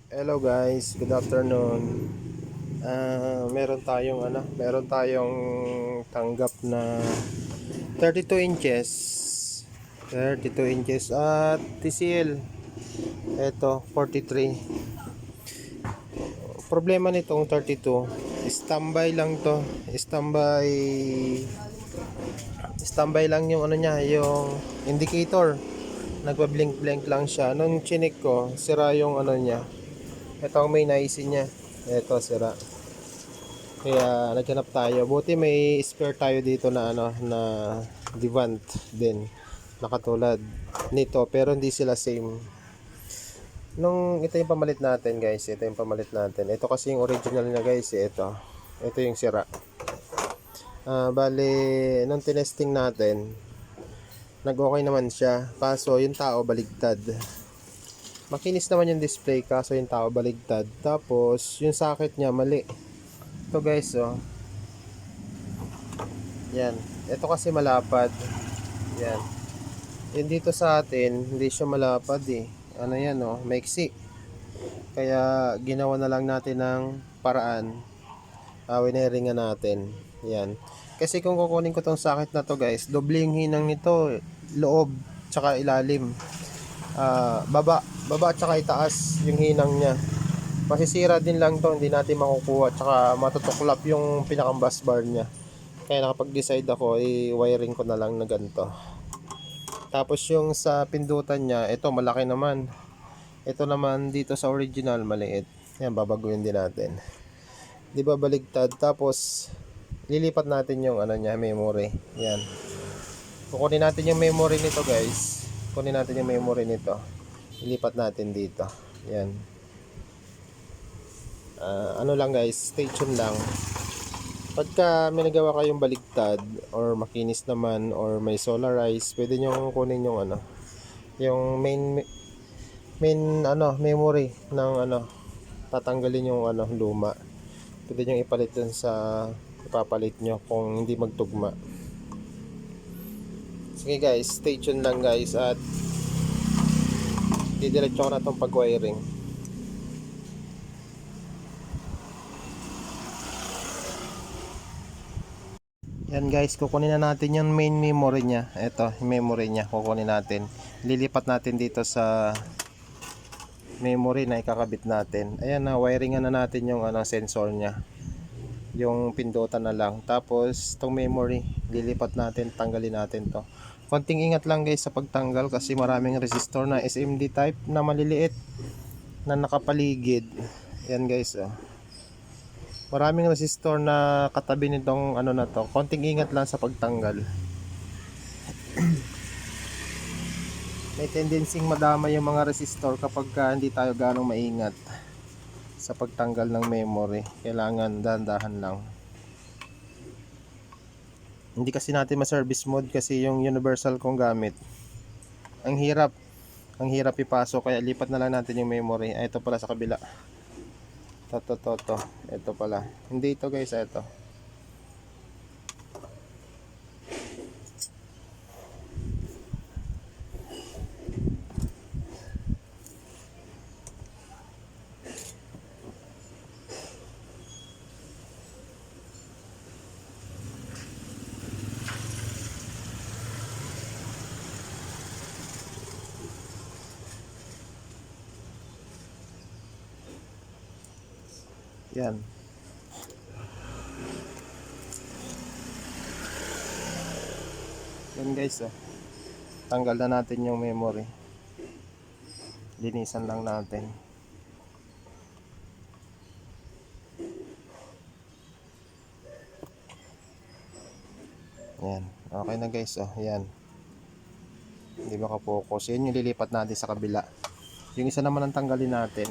Hello guys, good afternoon. Meron tayong tanggap na 32 inches. 32 inches at TCL. Ito, 43. Problema nitong 32, standby lang to. Standby lang yung ano niya, yung indicator. Nagpa-blink-blink lang siya. Nung chinik ko, sira yung ano niya. Ito ang main IC niya. Ito sira. Kaya naghanap tayo. Buti may spare tayo dito na ano na Devant din. Nakatulad nito pero hindi sila same. Nung ito yung pamalit natin guys. Ito yung pamalit natin. Ito kasi yung original niya guys. Ito. Ito yung sira. Bali nung tinesting natin nag-okay naman siya. Kaso yung tao baligtad. Makinis naman yung display kaso yung tao baligtad. Tapos yung socket niya mali. Ito guys oh. Yan. Ito kasi malapad. Yan. Yung dito sa atin, hindi siya malapad eh. Ano yan oh, maiksi. Kaya ginawa na lang natin ng paraan. Winiringan natin. Yan. Kasi kung kukunin ko tong socket na to guys, doble yung hinang nito. Loob, tsaka ilalim. Baba tsaka itaas yung hinang niya. Masisira din lang to, hindi natin makukuha. Tsaka matutuklap yung pinakang bus bar niya. Kaya nakapag-decide ako, i-wiring ko na lang na ganito. Tapos yung sa pindutan niya, ito malaki naman. Ito naman dito sa original, maliit. Yan, babaguhin din natin. Di ba baligtad? Tapos, lilipat natin yung ano niya, memory. Yan. Kukunin natin yung memory nito guys. Kunin natin yung memory nito. Ilipat natin dito. Yan. Ano lang guys, stay tuned lang. Pagka may nagawa kayong baligtad or makinis naman or may solarize, pwede nyo kunin yung ano, yung main ano, memory ng ano, tatanggalin yung ano, luma. Pwede nyo ipalit dun sa ipapalit nyo kung hindi magtugma. Sige guys, stay tuned lang guys at didiretso ko na tong pag-wiring. Yan guys, kukunin na natin yung main memory niya. Ito, yung memory niya, kukunin natin. Lilipat natin dito sa memory na ikakabit natin. Ayan na, wiringan na natin yung ano, sensor niya. Yung pindutan na lang. Tapos, itong memory, lilipat natin, tanggalin natin to. Konting ingat lang guys sa pagtanggal kasi maraming resistor na SMD type na maliliit na nakapaligid. Yan guys, oh. Maraming resistor na katabi nitong ano na to. Konting ingat lang sa pagtanggal. May tendency madama yung mga resistor kapag hindi tayo ganong maingat sa pagtanggal ng memory. Kailangan dahan-dahan lang. Hindi kasi natin ma-service mode kasi yung universal kong gamit. Ang hirap. Ang hirap ipasok kaya lipat na lang natin yung memory. Ito pala sa kabila. To. Ito pala. Hindi ito guys, ito. Yan. Yan guys, oh. Tanggal na natin yung memory. Linisan lang natin. Yan. Okay na guys, oh. Yan. Hindi makapokus. Yan yung lilipat natin sa kabila. Yung isa naman ang tanggalin natin.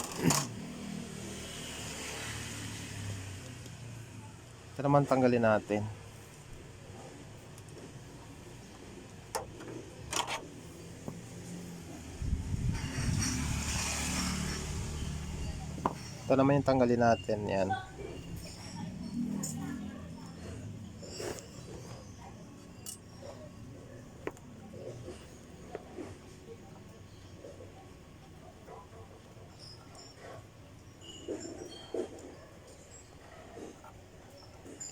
Ito naman tanggalin natin. Ito naman yung tanggalin natin. Yan.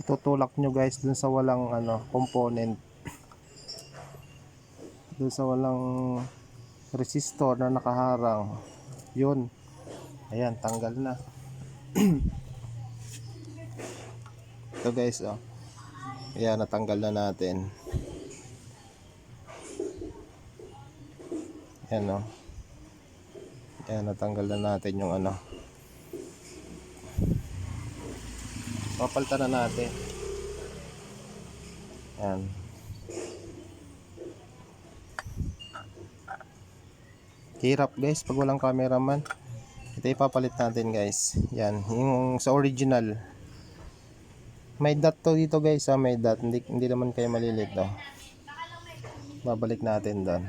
Tutulak nyo guys dun sa walang component, dun sa walang resistor na nakaharang. Yun, ayan, tanggal na. Ito guys, oh, ayan, natanggal na natin. Ayan, oh, ayan, natanggal na natin yung papalitan na natin. Ayan. Hirap guys pag walang cameraman. Ito ipapalit natin guys. Yan, yung sa original. May dot to dito guys, may dot. Hindi naman kayo malilito. Babalik natin doon.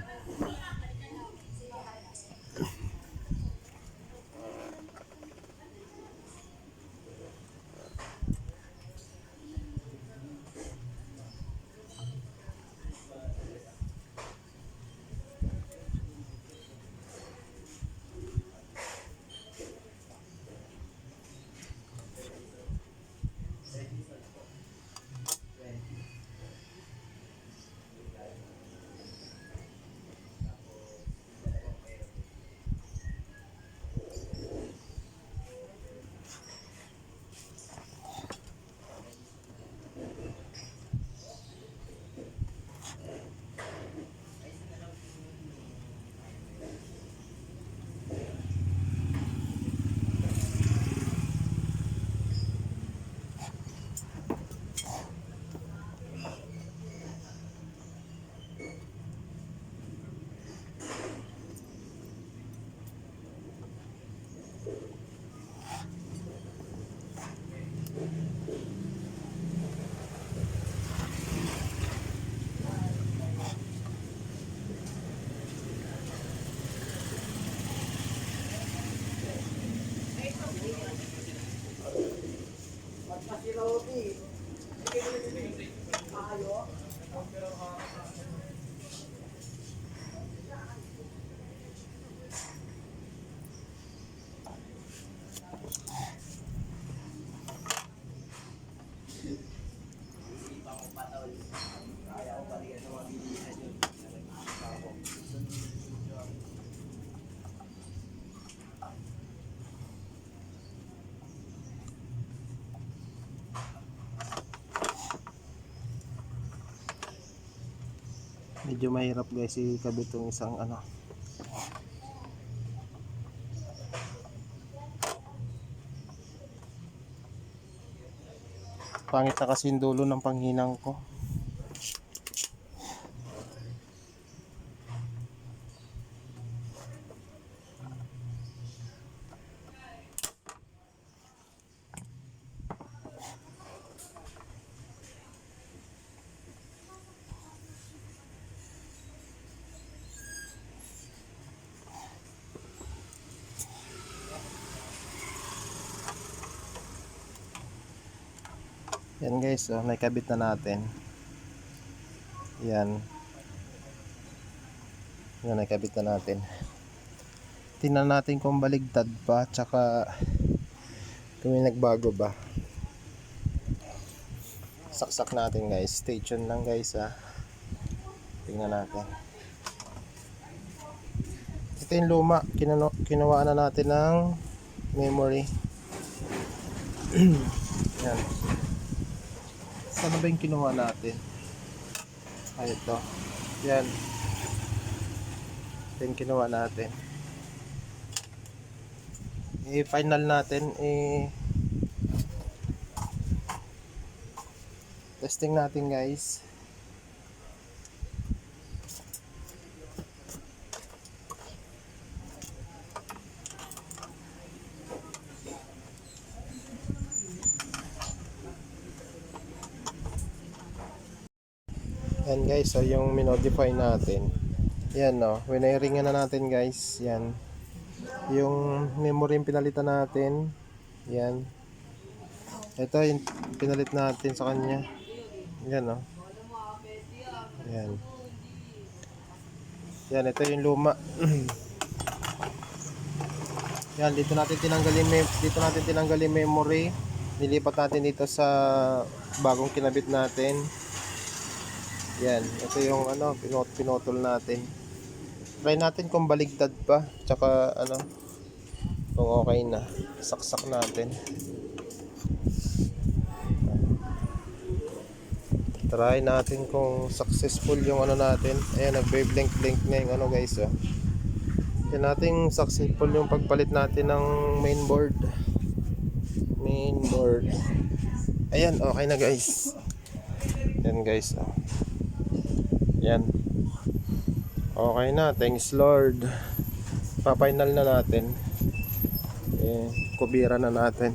Medyo mahirap guys ikabit yung isang pangit na kasi yung dulo ng panghinang ko. Yan guys, naikabit na natin. Yan. Yan, naikabit na natin. Tingnan natin kung baligtad pa, tsaka kung may nagbago ba. Saksak natin guys. Stay tuned lang guys tingnan natin. Ito yung luma. Kinuha na natin ng memory. Yan. Saan ba yung kinuha natin? Ay, ito. Yan. Ito yung kinuha natin. I-final natin. Testing natin guys. Yan guys, so yung minodify natin. Yan winiringan na natin guys. Yan. Yung memory yung pinalitan natin. Yan. Ito yung pinalit natin sa kanya. Yan Yan. Yan, ito yung luma. Yan, dito natin tinanggal yung memory. Nilipat natin dito sa bagong kinabit natin. Yan, ito yung ano, pinotol natin. Try natin kung baligtad pa, tsaka ano, kung okay na. Saksak natin. Try natin kung successful yung ano natin. Ayan, nagbe-blink-blink na yung ano guys, oh. Yan natin successful yung pagpalit natin ng mainboard. Ayan, okay na guys. Yan guys, oh. Yan. Okay na, thanks Lord. Pa-final na natin. Kubira na natin.